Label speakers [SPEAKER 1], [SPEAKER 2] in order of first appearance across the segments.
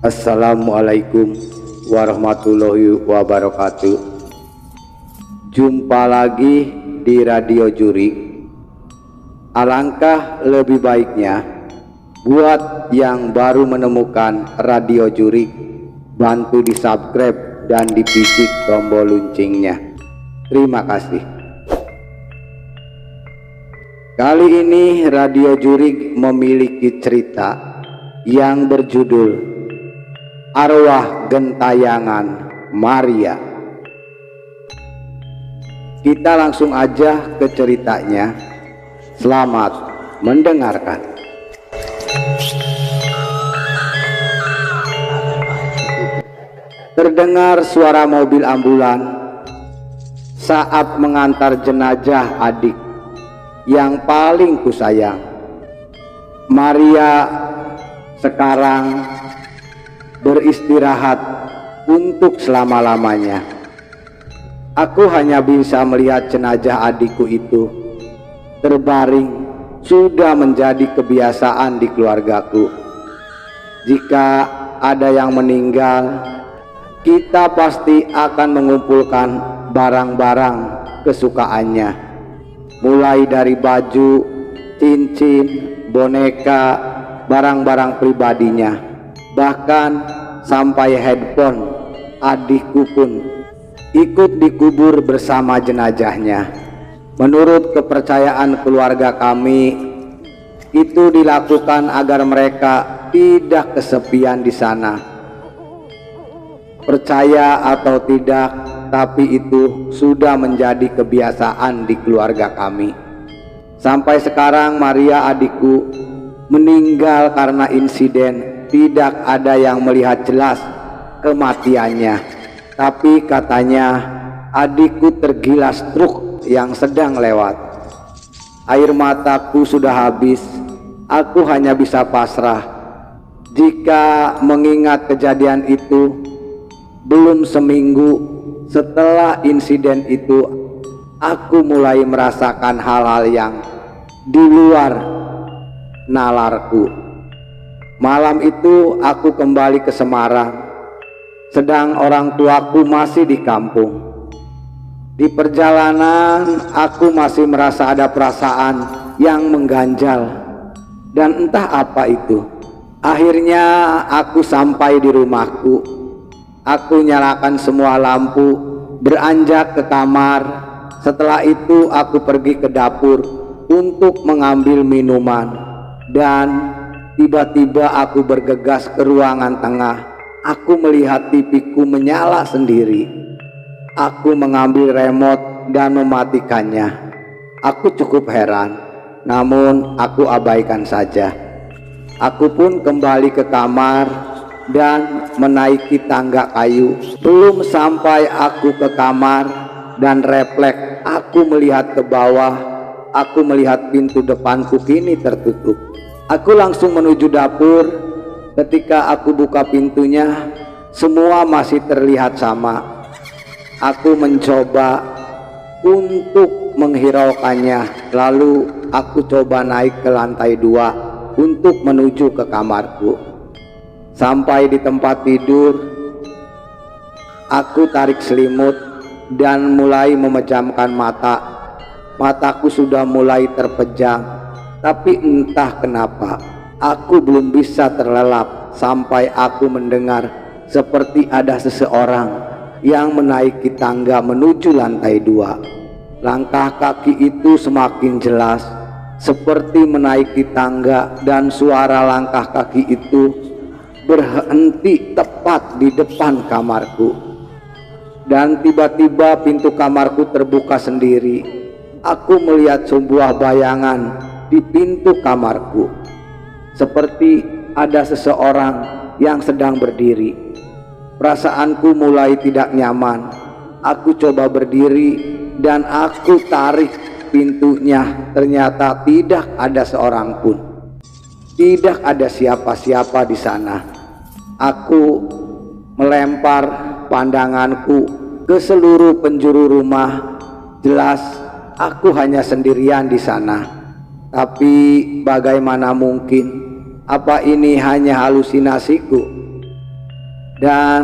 [SPEAKER 1] Assalamualaikum warahmatullahi wabarakatuh. Jumpa lagi di Radio Jurik. Alangkah lebih baiknya buat yang baru menemukan Radio Jurik, bantu di subscribe dan dipicik tombol loncengnya. Terima kasih. Kali ini Radio Jurik memiliki cerita yang berjudul Arwah Gentayangan Maria. Kita langsung aja ke ceritanya. Selamat mendengarkan. Terdengar suara mobil ambulan saat mengantar jenazah adik yang paling kusayang. Maria sekarang beristirahat untuk selama-lamanya. Aku hanya bisa melihat jenazah adikku itu terbaring, sudah menjadi kebiasaan di keluargaku. Jika ada yang meninggal, kita pasti akan mengumpulkan barang-barang kesukaannya, mulai dari baju, cincin, boneka, barang-barang pribadinya, bahkan sampai handphone adikku pun ikut dikubur bersama jenazahnya. Menurut kepercayaan keluarga kami, itu dilakukan agar mereka tidak kesepian di sana. Percaya atau tidak, tapi itu sudah menjadi kebiasaan di keluarga kami. Sampai sekarang Maria adikku meninggal karena insiden. Tidak ada yang melihat jelas kematiannya, tapi katanya adikku tergilas truk yang sedang lewat. Air mataku sudah habis. Aku hanya bisa pasrah. Jika mengingat kejadian itu, belum seminggu setelah insiden itu, aku mulai merasakan hal-hal yang di luar nalarku. Malam itu aku kembali ke Semarang, sedang orang tuaku masih di kampung. Di perjalanan aku masih merasa ada perasaan yang mengganjal, dan entah apa itu. Akhirnya aku sampai di rumahku. Aku nyalakan semua lampu, beranjak ke kamar. Setelah itu aku pergi ke dapur untuk mengambil minuman, dan tiba-tiba aku bergegas ke ruangan tengah. Aku melihat TV-ku menyala sendiri. Aku mengambil remote dan mematikannya. Aku cukup heran, namun aku abaikan saja. Aku pun kembali ke kamar dan menaiki tangga kayu. Belum sampai aku ke kamar dan refleks aku melihat ke bawah. Aku melihat pintu depanku kini tertutup. Aku langsung menuju dapur. Ketika aku buka pintunya, semua masih terlihat sama. Aku mencoba untuk menghiraukannya. Lalu aku coba naik ke lantai 2 untuk menuju ke kamarku. Sampai di tempat tidur, aku tarik selimut dan mulai memejamkan mata. Mataku sudah mulai terpejam. Tapi entah kenapa aku belum bisa terlelap sampai aku mendengar seperti ada seseorang yang menaiki tangga menuju lantai 2. Langkah kaki itu semakin jelas seperti menaiki tangga, dan suara langkah kaki itu berhenti tepat di depan kamarku. Dan tiba-tiba pintu kamarku terbuka sendiri. Aku melihat sebuah bayangan di pintu kamarku, seperti ada seseorang yang sedang berdiri. Perasaanku mulai tidak nyaman. Aku coba berdiri dan aku tarik pintunya. Ternyata tidak ada seorang pun. Tidak ada siapa-siapa di sana. Aku melempar pandanganku ke seluruh penjuru rumah. Jelas aku hanya sendirian di sana. Tapi bagaimana mungkin? Apa ini hanya halusinasiku? dan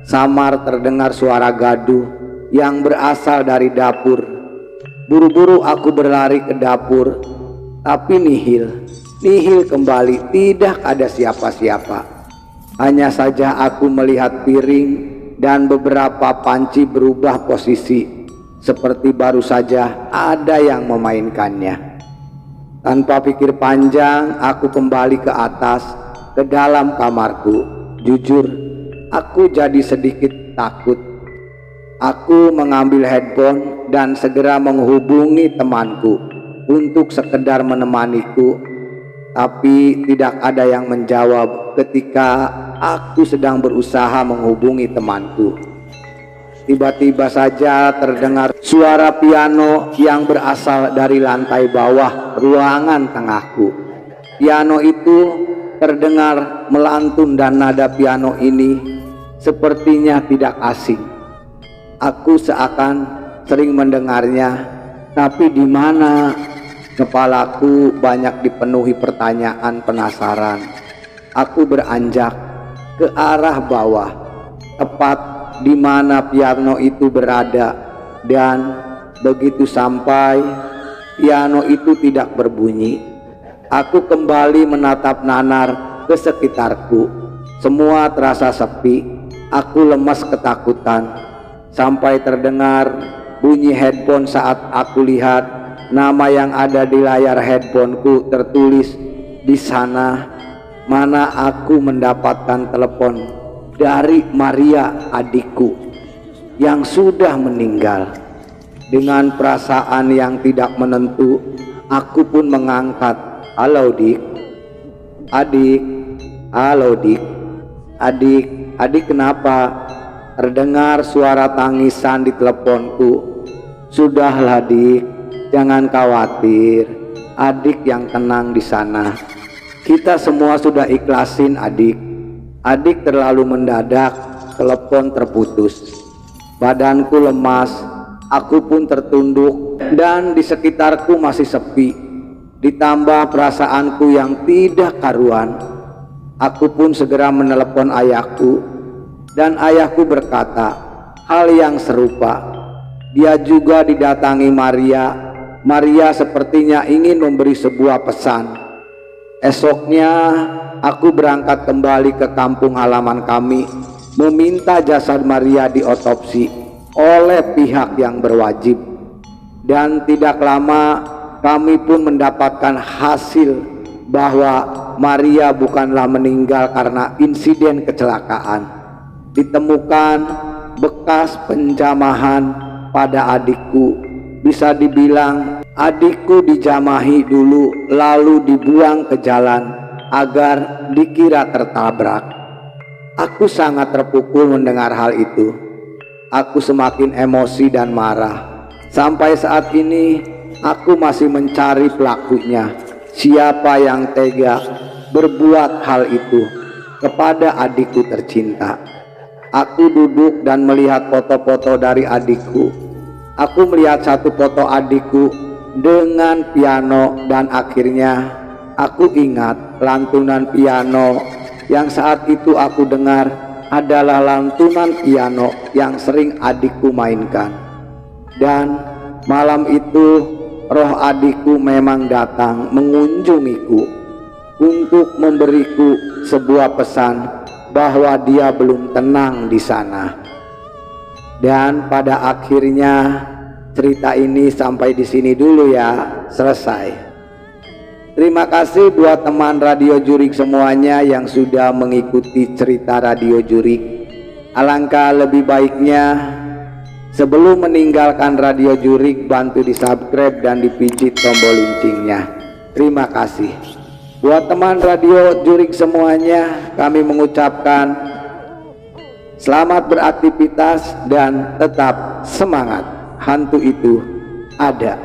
[SPEAKER 1] samar terdengar suara gaduh yang berasal dari dapur. Buru-buru aku berlari ke dapur, tapi nihil kembali, tidak ada siapa-siapa. Hanya saja aku melihat piring dan beberapa panci berubah posisi, seperti baru saja ada yang memainkannya. Tanpa pikir panjang, aku kembali ke atas, ke dalam kamarku. Jujur, aku jadi sedikit takut. Aku mengambil handphone dan segera menghubungi temanku untuk sekedar menemaniku, tapi tidak ada yang menjawab ketika aku sedang berusaha menghubungi temanku. Tiba-tiba saja terdengar suara piano yang berasal dari lantai bawah ruangan tengahku. Piano itu terdengar melantun dan nada piano ini sepertinya tidak asing. Aku seakan sering mendengarnya, tapi di mana? Kepalaku banyak dipenuhi pertanyaan penasaran. Aku beranjak ke arah bawah, tepat di mana piano itu berada, dan begitu sampai, piano itu tidak berbunyi. Aku kembali menatap nanar ke sekitarku. Semua terasa sepi. Aku lemas ketakutan, sampai terdengar bunyi handphone saat aku lihat nama yang ada di layar handphoneku tertulis di sana. Mana aku mendapatkan telepon dari Maria, adikku yang sudah meninggal. Dengan perasaan yang tidak menentu, aku pun mengangkat. Halo Dik. Adik. Halo Dik. Adik kenapa? Terdengar suara tangisan di teleponku. Sudahlah Dik, jangan khawatir. Adik yang tenang di sana. Kita semua sudah ikhlasin adik. Adik terlalu mendadak, telepon terputus. Badanku lemas, aku pun tertunduk, dan di sekitarku masih sepi. Ditambah perasaanku yang tidak karuan. Aku pun segera menelepon ayahku, dan ayahku berkata hal yang serupa. Dia juga didatangi Maria. Maria sepertinya ingin memberi sebuah pesan. Esoknya aku berangkat kembali ke kampung halaman kami, meminta jasad Maria diotopsi oleh pihak yang berwajib. Dan tidak lama kami pun mendapatkan hasil bahwa Maria bukanlah meninggal karena insiden kecelakaan. Ditemukan bekas penjamahan pada adikku. Bisa dibilang adikku dijamahi dulu lalu dibuang ke jalan agar dikira tertabrak. Aku sangat terpukul mendengar hal itu. Aku semakin emosi dan marah. Sampai saat ini aku masih mencari pelakunya. Siapa yang tega berbuat hal itu kepada adikku tercinta? Aku duduk dan melihat foto-foto dari adikku. Aku melihat satu foto adikku dengan piano, dan akhirnya aku ingat lantunan piano yang saat itu aku dengar adalah lantunan piano yang sering adikku mainkan. Dan malam itu roh adikku memang datang mengunjungiku untuk memberiku sebuah pesan bahwa dia belum tenang di sana. Dan pada akhirnya cerita ini sampai di sini dulu ya, selesai. Terima kasih buat teman Radio Jurik semuanya yang sudah mengikuti cerita Radio Jurik. Alangkah lebih baiknya sebelum meninggalkan Radio Jurik, bantu di subscribe dan dipijit tombol loncengnya. Terima kasih. Buat teman Radio Jurik semuanya, kami mengucapkan selamat beraktivitas dan tetap semangat. Hantu itu ada.